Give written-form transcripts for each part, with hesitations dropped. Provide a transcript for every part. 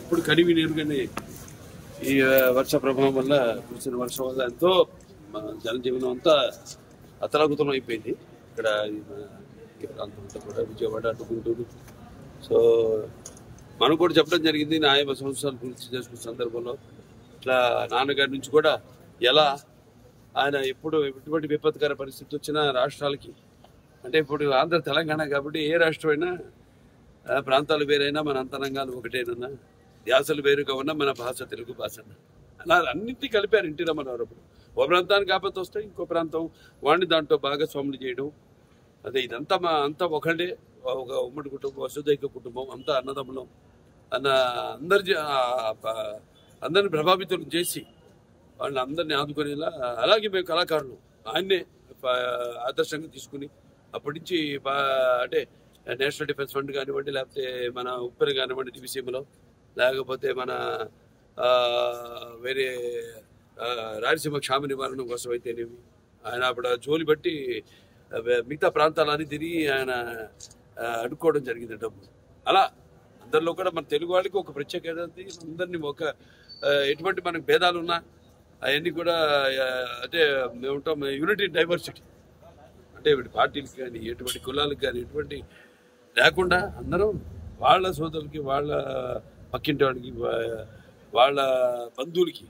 ఇప్పుడు కడివి నీరుగానే ఈ వర్ష ప్రభావం వల్ల కురిసిన వర్షం వల్ల ఎంతో జనజీవనం అంతా అతలాకుతలం అయిపోయింది. ఇక్కడ ఈ ప్రాంతం అంతా కూడా విజయవాడ అటు గుంటూరు. సో మనం కూడా చెప్పడం జరిగింది 50 సంవత్సరాలు పూర్తి చేసుకున్న సందర్భంలో ఇట్లా నాన్నగారి నుంచి కూడా ఎలా ఆయన ఎప్పుడు ఎటువంటి విపత్కర పరిస్థితి వచ్చినా రాష్ట్రాలకి అంటే ఇప్పుడు ఆంధ్ర తెలంగాణ కాబట్టి ఏ రాష్ట్రమైనా ప్రాంతాలు వేరైనా మన అంతరంగాలు ఒకటేనన్నా యాసలు వేరుగా ఉన్నా మన భాష తెలుగు భాష అలా అన్నింటినీ కలిపారు ఎన్టీ రామారావు. ఓ ప్రాంతానికి ఆపత్తి వస్తే ఇంకో ప్రాంతం వాడిని దాంట్లో భాగస్వాములు చేయడం అదే ఇదంతా అంతా ఒకటే ఒక ఉమ్మడి కుటుంబం వసుదైక కుటుంబం అంతా అన్నదమ్ములం అన్న అందరిని ప్రభావితం చేసి వాళ్ళని అందరినీ ఆదుకునేలా అలాగే మేము కళాకారులు ఆయన్నే ఆదర్శంగా తీసుకుని అప్పటి నుంచి అంటే నేషనల్ డిఫెన్స్ ఫండ్ కానివ్వండి లేకపోతే మన ఉప్పెన కానివ్వండి దివిసీమలో లేకపోతే మన వేరే రాయలసీమ క్షామ నివారణ కోసం అయితేనేమి ఆయన అప్పుడు జోలి బట్టి మిగతా ప్రాంతాలన్నీ తిరిగి ఆయన అడుక్కోవడం జరిగింది డబ్బు. అలా అందరిలో కూడా మన తెలుగు వాళ్ళకి ఒక ప్రత్యేకత అందరినీ ఒక ఎటువంటి మనకు భేదాలు ఉన్నా అవన్నీ కూడా అంటే మేము ఉంటాం యూనిటీ డైవర్సిటీ అంటే పార్టీలకు కానీ ఎటువంటి కులాలకు కానీ ఎటువంటి లేకుండా అందరం వాళ్ళ సోదరులకి వాళ్ళ పక్కింటి వాళ్ళకి వాళ్ళ బంధువులకి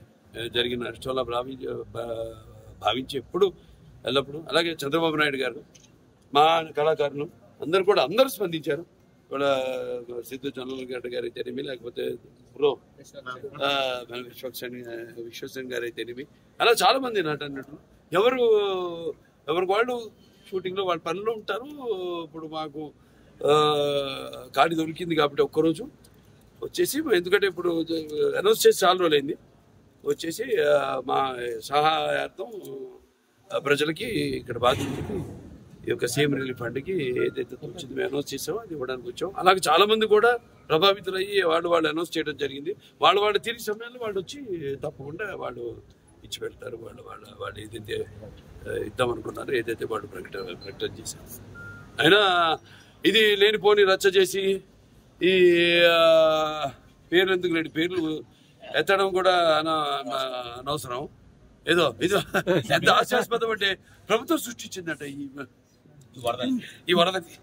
జరిగిన నష్టంలా భావించి ఎప్పుడు ఎల్లప్పుడు అలాగే చంద్రబాబు నాయుడు గారు మా కళాకారులు అందరూ స్పందించారు. కూడా సిద్ధు జొన్నలగడ్డ గారు అయితేనేమి లేకపోతే ప్రో విశ్వసేన్ గారు అయితేనేమి అలా చాలా మంది అన్నట్టు ఎవరికి వాళ్ళు షూటింగ్లో వాళ్ళ పనులు ఉంటారు. ఇప్పుడు మాకు ఖాళీ దొరికింది కాబట్టి ఒక్కరోజు వచ్చేసి ఎందుకంటే ఇప్పుడు అనౌన్స్ చేసి చాలా రోజులైంది వచ్చేసి మా సహాయార్థం ప్రజలకి ఇక్కడ బాధితులకి ఈ యొక్క సీఎం రిలీఫ్ ఫండ్కి ఏదైతే వచ్చింది మేము అనౌన్స్ చేసామో అది ఇవ్వడానికి వచ్చాం. అలాగే చాలా మంది కూడా ప్రభావితులయ్యి వాళ్ళు అనౌన్స్ చేయడం జరిగింది. వాళ్ళు తిరిగి సమయంలో వాళ్ళు వచ్చి తప్పకుండా వాళ్ళు ఇచ్చి పెడతారు. వాళ్ళు ఏదైతే ఇద్దామనుకున్నారో ఏదైతే వాళ్ళు ప్రకటన చేశారు. అయినా ఇది లేనిపోని రచ్చ చేసి ఈ పేర్లు ఎందుకు లేని పేర్లు ఎత్తడం కూడా అనవసరం. ఏదో ఎంత హాస్యాస్పదం అంటే ప్రభుత్వం సృష్టించిందట ఈ వరదకి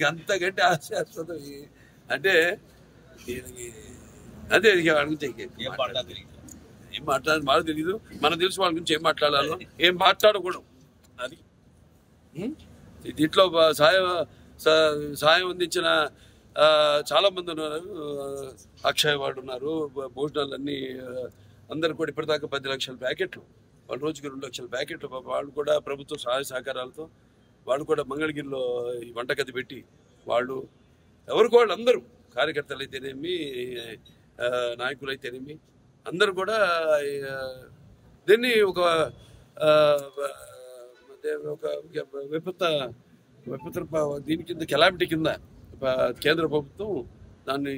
అంతకంటే హాస్యాస్పదం అంటే అదే ఏం మాట్లాడాలి మాకు తెలియదు. మనకు తెలుసు వాళ్ళ గురించి ఏం మాట్లాడాలో ఏం మాట్లాడకూడదు. అది దీంట్లో సహాయం అందించిన చాలా మంది ఉన్నారు. అక్షయ్ వాళ్ళు ఉన్నారు. భోజనాలన్నీ అందరు కూడా ఇప్పటిదాకా 10 లక్షల ప్యాకెట్లు వాళ్ళ రోజుకి 2 లక్షల ప్యాకెట్లు వాళ్ళు కూడా ప్రభుత్వ సహాయ సహకారాలతో వాళ్ళు కూడా మంగళగిరిలో ఈ వంటగది పెట్టి వాళ్ళు ఎవరికి వాళ్ళు అందరూ కార్యకర్తలు అయితేనేమి నాయకులు అయితేనేమి అందరూ కూడా దీన్ని ఒక విపత్తు దీని కింద కెలామిటీ కింద కేంద్ర ప్రభుత్వం దాన్ని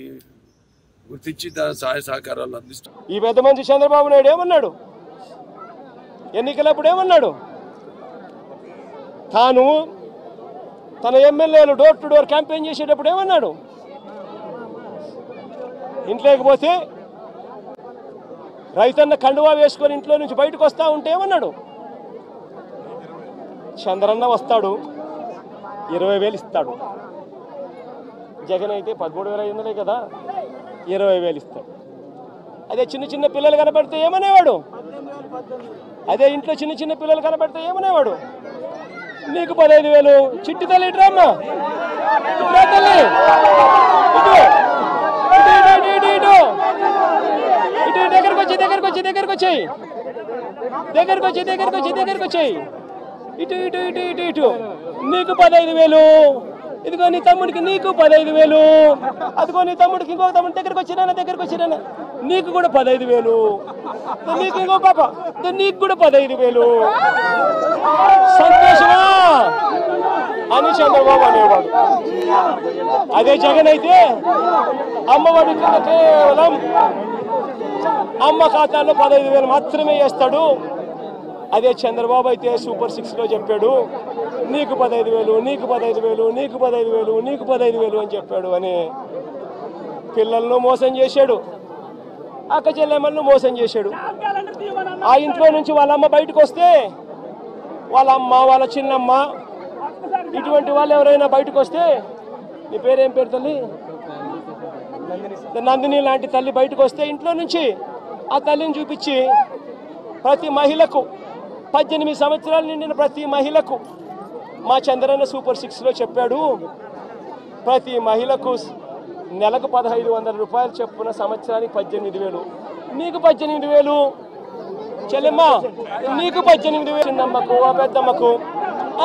గుర్తించి సహాయ సహకారాలు అందిస్తాం. ఈ పెద్ద మంచి చంద్రబాబు నాయుడు ఏమన్నాడు? ఎన్నికలప్పుడు ఏమన్నాడు? తాను తన ఎమ్మెల్యేలు డోర్ టు డోర్ క్యాంపెయిన్ చేసేటప్పుడు ఏమన్నాడు? ఇంట్లోకి పోతే రైతన్న కండువా వేసుకొని ఇంట్లో నుంచి బయటకు వస్తా ఉంటే ఏమన్నాడు? చంద్రన్న వస్తాడు 20,000 ఇస్తాడు. జగన్ అయితే 13,500 కదా 20,000 ఇస్తాడు. అదే చిన్న పిల్లలు కనబడితే ఏమనేవాడు? అదే ఇంట్లో చిన్న పిల్లలు కనబడితే ఏమనేవాడు? నీకు 15,000 చిట్టి తల్లి ఇట్రామ్మా తల్లి ఇటు దగ్గరకు వచ్చాయి ఇటు నీకు 15,000 ఇదిగో నీ తమ్ముడికి నీకు 15,000 అదిగో నీ తమ్ముడికి ఇంకొక తమ్ముడి దగ్గరకు వచ్చినా నీకు కూడా 15,000 నీకు ఇంకో పాప నీకు కూడా 15,000 సంతోషమా అని చంద్రబాబు అనేవాడు. అదే జగన్ అయితే అమ్మఒడి కేవలం అమ్మ ఖాతాలో 15,000 మాత్రమే వేస్తాడు. అదే చంద్రబాబు అయితే సూపర్ 6లో చెప్పాడు నీకు 15,000 నీకు 15,000 నీకు 15,000 నీకు 15,000 అని చెప్పాడు అని పిల్లలను మోసం చేశాడు, అక్క చెల్లెమ్మలను మోసం చేశాడు. ఆ ఇంట్లో నుంచి వాళ్ళ అమ్మ బయటకు వస్తే వాళ్ళ అమ్మ, వాళ్ళ చిన్నమ్మ, ఇటువంటి వాళ్ళు ఎవరైనా బయటకు వస్తే, నీ పేరేం పేరు తల్లి? నందిని లాంటి తల్లి బయటకు వస్తే ఇంట్లో నుంచి ఆ తల్లిని చూపించి ప్రతి మహిళకు 18 సంవత్సరాలు నిండిన ప్రతి మహిళకు మా చంద్రన్న సూపర్ 6లో చెప్పాడు, ప్రతి మహిళకు నెలకు 1500 రూపాయలు చెప్పున సంవత్సరానికి 18,000. నీకు 18,000 చెల్లెమ్మ, నీకు 18,000, చిన్నమ్మకు, ఆ పెద్దమ్మకు,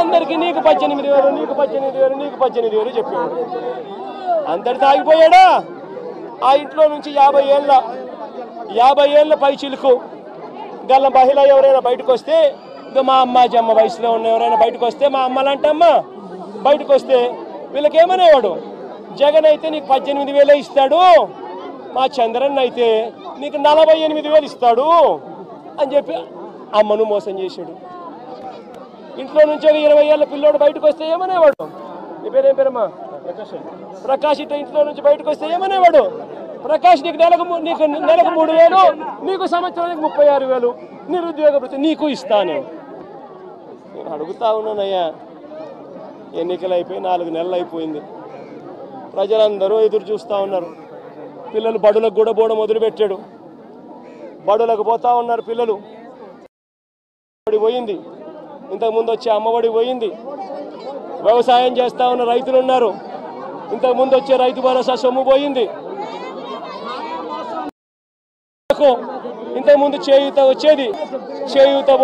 అందరికీ నీకు 18,000, నీకు 18,000, నీకు 18,000 చెప్పాడు. అందరితో ఆగిపోయాడా? ఆ ఇంట్లో నుంచి 50 ఏళ్ళ పై చిలుకు గల మహిళ ఎవరైనా బయటకు వస్తే, మా అమ్మ వయసులో ఉన్న ఎవరైనా బయటకు వస్తే, మా అమ్మలంటమ్మ బయటకు వస్తే వీళ్ళకేమనేవాడు? జగన్ అయితే నీకు 18,000 ఇస్తాడు, మా చంద్రన్ అయితే నీకు 48,000 ఇస్తాడు అని చెప్పి అమ్మను మోసం చేశాడు. ఇంట్లో నుంచి 20 ఏళ్ళ పిల్లోడు బయటకు వస్తే ఏమనేవాడు? నీ పేరేం పేరమ్మా? ప్రకాష్. ఇట్లా ఇంట్లో నుంచి బయటకు వస్తే ఏమనేవాడు? ప్రకాష్ నీకు నెలకు 3,000, నీకు సంవత్సరానికి 36,000, నిరుద్యోగ వృత్తి నీకు ఇస్తాను. నేను అడుగుతా ఉన్నానయ్యా, ఎన్నికలు అయిపోయి 4 నెలలు అయిపోయింది, ప్రజలందరూ ఎదురు చూస్తూ ఉన్నారు. పిల్లలు బడులకు కూడా పోవడం మొదలుపెట్టాడు, బడులకు పోతా ఉన్నారు పిల్లలు. పోయింది, ఇంతకుముందు వచ్చే అమ్మఒడి పోయింది. వ్యవసాయం చేస్తూ ఉన్న రైతులు ఉన్నారు, ఇంతకుముందు వచ్చే రైతు భరోసా సొమ్ము పోయింది. ఇంతకుముందు చేయూత వచ్చేది, చేయూత